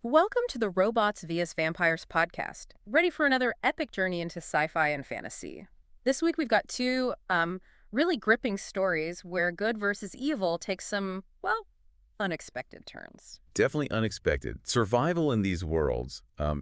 Welcome to the Robots vs. Vampires podcast. Ready for another epic journey into sci-fi and fantasy. This week we've got two really gripping stories where good versus evil takes some, well, unexpected turns. Definitely unexpected. Survival in these worlds,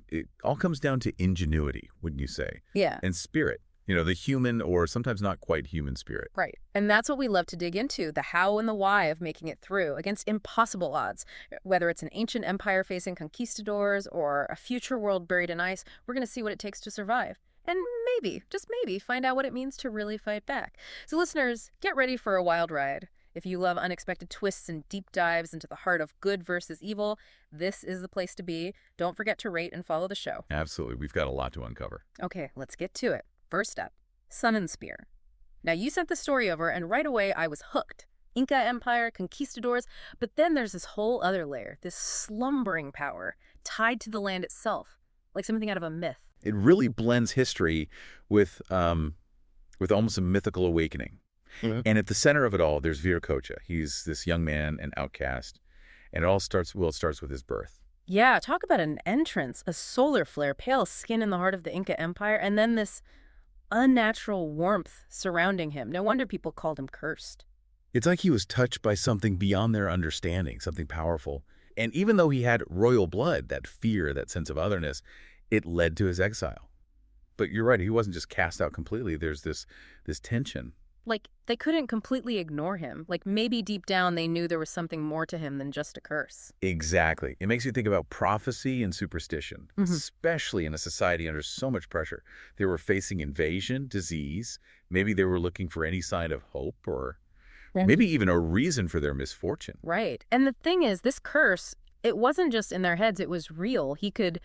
it all comes down to ingenuity, wouldn't you say? Yeah, And spirit. The human or sometimes not quite human spirit. right. And that's what we love to dig into, the how and the why of making it through against impossible odds. Whether it's an ancient empire facing conquistadors or a future world buried in ice, we're going to see what it takes to survive. And maybe, just maybe, find out what it means to really fight back. So listeners, get ready for a wild ride. If you love unexpected twists and deep dives into the heart of good versus evil, this is the place to be. Don't forget to rate and follow the show. Absolutely. We've got a lot to uncover. Okay, let's get to it. First up, Sun and Spear. Now, you sent the story over, and right away I was hooked. Inca Empire, conquistadors, but then there's this whole other layer, this slumbering power tied to the land itself, like something out of a myth. It really blends history with almost a mythical awakening. And at the center of it all, there's Viracocha. He's this young man, an outcast, and it starts with his birth. Yeah, talk about an entrance, a solar flare, pale skin in the heart of the Inca Empire, and then this unnatural warmth surrounding him. No wonder people called him cursed. It's like he was touched by something beyond their understanding, something powerful. And even though he had royal blood, that fear, that sense of otherness, it led to his exile. But you're right, he wasn't just cast out completely. There's this tension. Like, they couldn't completely ignore him. Like, maybe deep down they knew there was something more to him than just a curse. Exactly. It makes you think about prophecy and superstition, especially in a society under so much pressure. They were facing invasion, disease. Maybe they were looking for any sign of hope or maybe even a reason for their misfortune. Right. And the thing is, this curse, it wasn't just in their heads, it was real. He could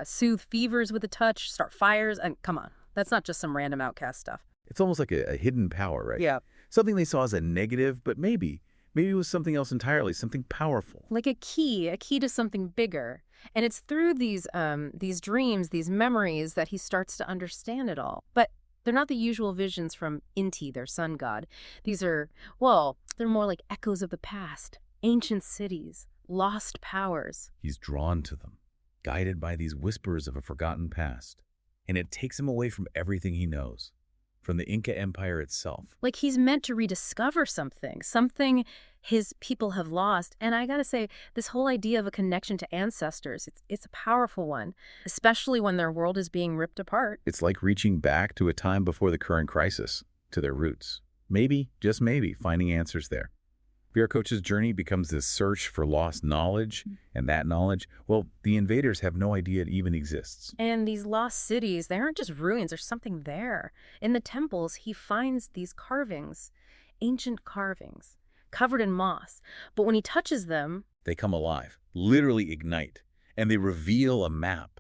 soothe fevers with a touch, start fires, and come on, that's not just some random outcast stuff. It's almost like a hidden power, right? Yeah. Something they saw as a negative, but maybe it was something else entirely, something powerful. Like a key to something bigger. And it's through these dreams, these memories, that he starts to understand it all. But they're not the usual visions from Inti, their sun god. These are, well, they're more like echoes of the past, ancient cities, lost powers. He's drawn to them, guided by these whispers of a forgotten past. And it takes him away from everything he knows, from the Inca Empire itself. Like he's meant to rediscover something his people have lost. And I gotta say, this whole idea of a connection to ancestors, it's a powerful one, especially when their world is being ripped apart. It's like reaching back to a time before the current crisis, to their roots. Maybe, just maybe, finding answers there. Viracocha's journey becomes this search for lost knowledge, and that knowledge, well, the invaders have no idea it even exists. And these lost cities, they aren't just ruins, there's something there. In the temples, he finds these carvings, ancient carvings, covered in moss. But when he touches them, They come alive, literally ignite, and they reveal a map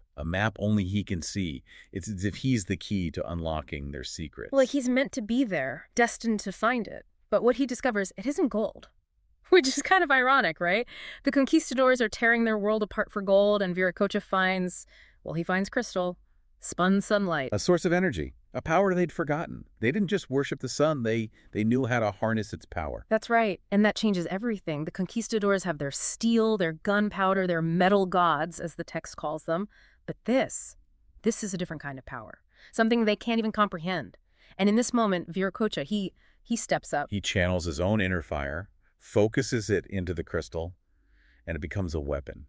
only he can see. It's as if he's the key to unlocking their secrets. like he's meant to be there, destined to find it. But what he discovers, it isn't gold. Which is kind of ironic, right? The conquistadors are tearing their world apart for gold, and Viracocha finds crystal, spun sunlight. A source of energy, a power they'd forgotten. They didn't just worship the sun, they knew how to harness its power. That's right, and that changes everything. The conquistadors have their steel, their gunpowder, their metal gods, as the text calls them. But this is a different kind of power, something they can't even comprehend. And in this moment, Viracocha, he steps up. He channels his own inner fire, focuses it into the crystal, and it becomes a weapon,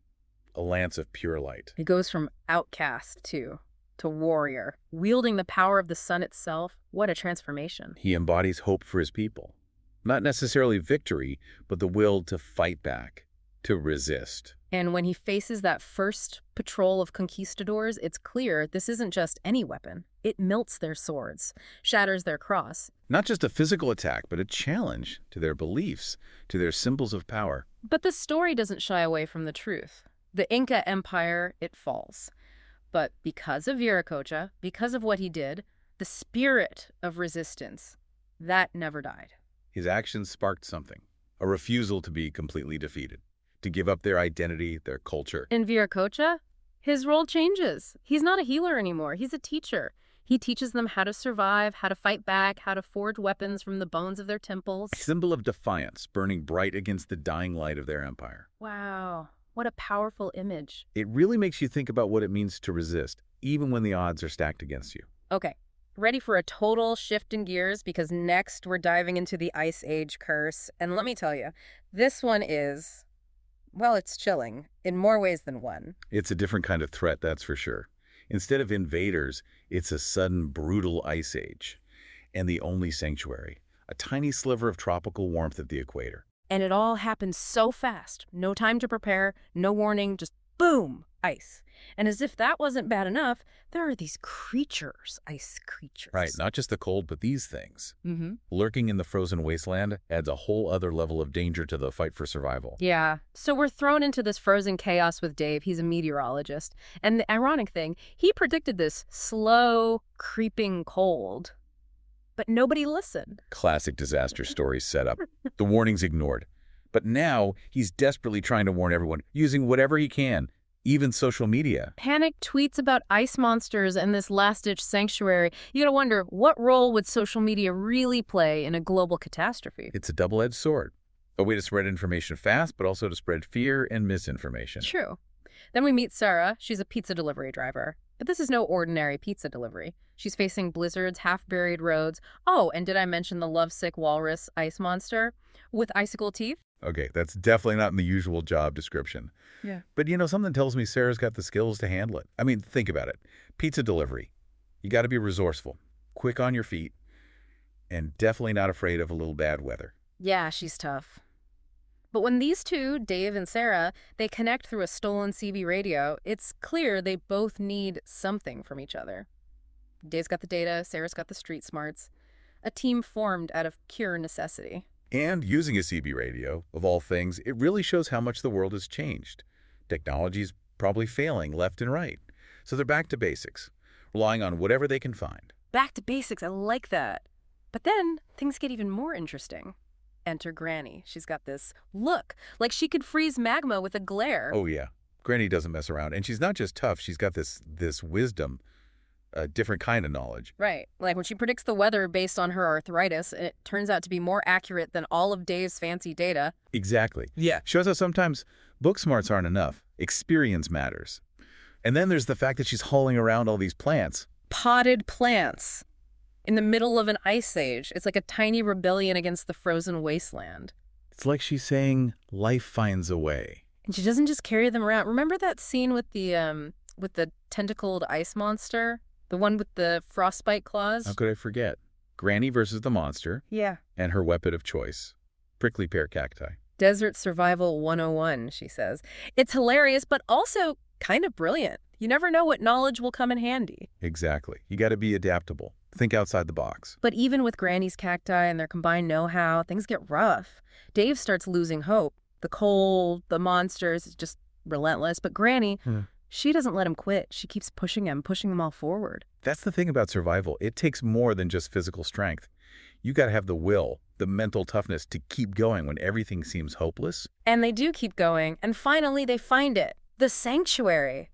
a lance of pure light. He goes from outcast to warrior, wielding the power of the sun itself. What a transformation. He embodies hope for his people. Not necessarily victory, but the will to fight back, to resist. And when he faces that first patrol of conquistadors, it's clear this isn't just any weapon. It melts their swords, shatters their cross. Not just a physical attack, but a challenge to their beliefs, to their symbols of power. But the story doesn't shy away from the truth. The Inca Empire, it falls. But because of Viracocha, because of what he did, the spirit of resistance, that never died. His actions sparked something, a refusal to be completely defeated, to give up their identity, their culture. In Viracocha, his role changes. He's not a healer anymore. He's a teacher. He teaches them how to survive, how to fight back, how to forge weapons from the bones of their temples. A symbol of defiance, burning bright against the dying light of their empire. Wow. What a powerful image. It really makes you think about what it means to resist, even when the odds are stacked against you. Okay, ready for a total shift in gears because next we're diving into the Ice Age curse. And let me tell you, this one is, well, it's chilling in more ways than one. It's a different kind of threat, that's for sure. Instead of invaders, it's a sudden, brutal ice age. And the only sanctuary, a tiny sliver of tropical warmth at the equator. And it all happens so fast. No time to prepare, no warning, just boom, ice. And as if that wasn't bad enough, there are these creatures, ice creatures. Right, not just the cold, but these things. Mm-hmm. Lurking in the frozen wasteland adds a whole other level of danger to the fight for survival. Yeah. So we're thrown into this frozen chaos with Dave. He's a meteorologist. And the ironic thing, he predicted this slow, creeping cold. But nobody listened. Classic disaster stories set up. The warnings ignored. But now he's desperately trying to warn everyone, using whatever he can, even social media. Panic tweets about ice monsters and this last-ditch sanctuary. You gotta wonder, what role would social media really play in a global catastrophe? It's a double-edged sword. A way to spread information fast, but also to spread fear and misinformation. True. Then we meet Sarah. She's a pizza delivery driver. But this is no ordinary pizza delivery. She's facing blizzards, half-buried roads. Oh, and did I mention the lovesick walrus ice monster with icicle teeth? Okay, that's definitely not in the usual job description. Yeah. But something tells me Sarah's got the skills to handle it. I mean, think about it. Pizza delivery. You got to be resourceful, quick on your feet, and definitely not afraid of a little bad weather. Yeah, she's tough. But when these two, Dave and Sarah, they connect through a stolen CB radio, it's clear they both need something from each other. Dave's got the data, Sarah's got the street smarts. A team formed out of pure necessity. And using a CB radio, of all things, it really shows how much the world has changed. Technology's probably failing left and right. So they're back to basics, relying on whatever they can find. Back to basics, I like that. But then things get even more interesting. Enter Granny. She's got this look, like she could freeze magma with a glare. Oh, yeah. Granny doesn't mess around. And she's not just tough, she's got this wisdom, a different kind of knowledge. Right. Like when she predicts the weather based on her arthritis, it turns out to be more accurate than all of Dave's fancy data. Exactly. Yeah. Shows how sometimes book smarts aren't enough. Experience matters. And then there's the fact that she's hauling around all these plants. Potted plants. In the middle of an ice age. It's like a tiny rebellion against the frozen wasteland. It's like she's saying, life finds a way. And she doesn't just carry them around. Remember that scene with the tentacled ice monster? The one with the frostbite claws? How could I forget? Granny versus the monster. Yeah. And her weapon of choice. Prickly pear cacti. Desert Survival 101, she says. It's hilarious, but also kind of brilliant. You never know what knowledge will come in handy. Exactly. You got to be adaptable. Think outside the box. But even with Granny's cacti and their combined know-how, things get rough. Dave starts losing hope. The cold, the monsters, it's just relentless. But Granny, she doesn't let him quit. She keeps pushing them all forward. That's the thing about survival. It takes more than just physical strength. You got to have the will, the mental toughness to keep going when everything seems hopeless. And they do keep going. And finally, they find it. The sanctuary.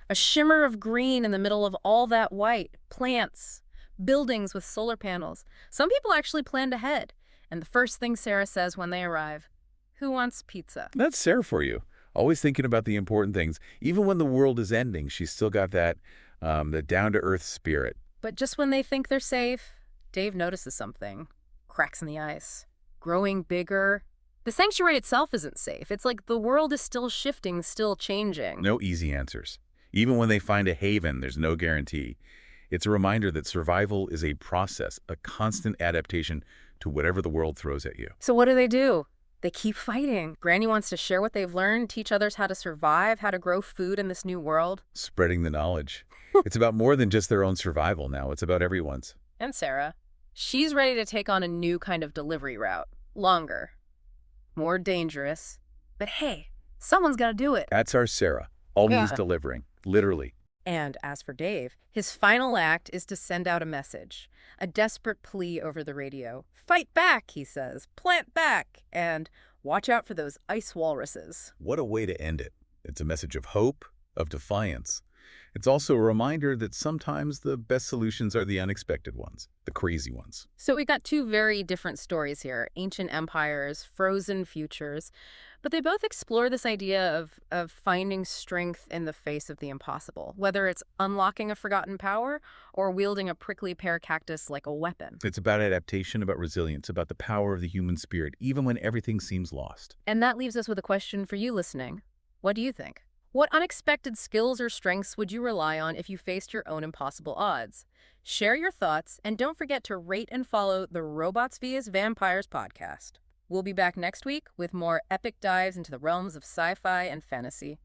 A shimmer of green in the middle of all that white. Plants. Buildings with solar panels. Some people actually planned ahead. And the first thing Sarah says when they arrive, who wants pizza? That's Sarah for you. Always thinking about the important things. Even when the world is ending, she's still got that the down-to-earth spirit. But just when they think they're safe, Dave notices something. Cracks in the ice. Growing bigger. The sanctuary itself isn't safe. It's like the world is still shifting, still changing. No easy answers. Even when they find a haven, there's no guarantee. It's a reminder that survival is a process, a constant adaptation to whatever the world throws at you. So what do? They keep fighting. Granny wants to share what they've learned, teach others how to survive, how to grow food in this new world. Spreading the knowledge. It's about more than just their own survival now. It's about everyone's. And Sarah. She's ready to take on a new kind of delivery route. Longer. More dangerous. But hey, someone's got to do it. That's our Sarah. Always delivering. Literally. And as for Dave, his final act is to send out a message. A desperate plea over the radio. Fight back, he says. Plant back. And watch out for those ice walruses. What a way to end it. It's a message of hope, of defiance. It's also a reminder that sometimes the best solutions are the unexpected ones, the crazy ones. So we got two very different stories here, ancient empires, frozen futures, but they both explore this idea of finding strength in the face of the impossible, whether it's unlocking a forgotten power or wielding a prickly pear cactus like a weapon. It's about adaptation, about resilience, about the power of the human spirit, even when everything seems lost. And that leaves us with a question for you listening. What do you think? What unexpected skills or strengths would you rely on if you faced your own impossible odds? Share your thoughts, and don't forget to rate and follow the Robots vs. Vampires podcast. We'll be back next week with more epic dives into the realms of sci-fi and fantasy.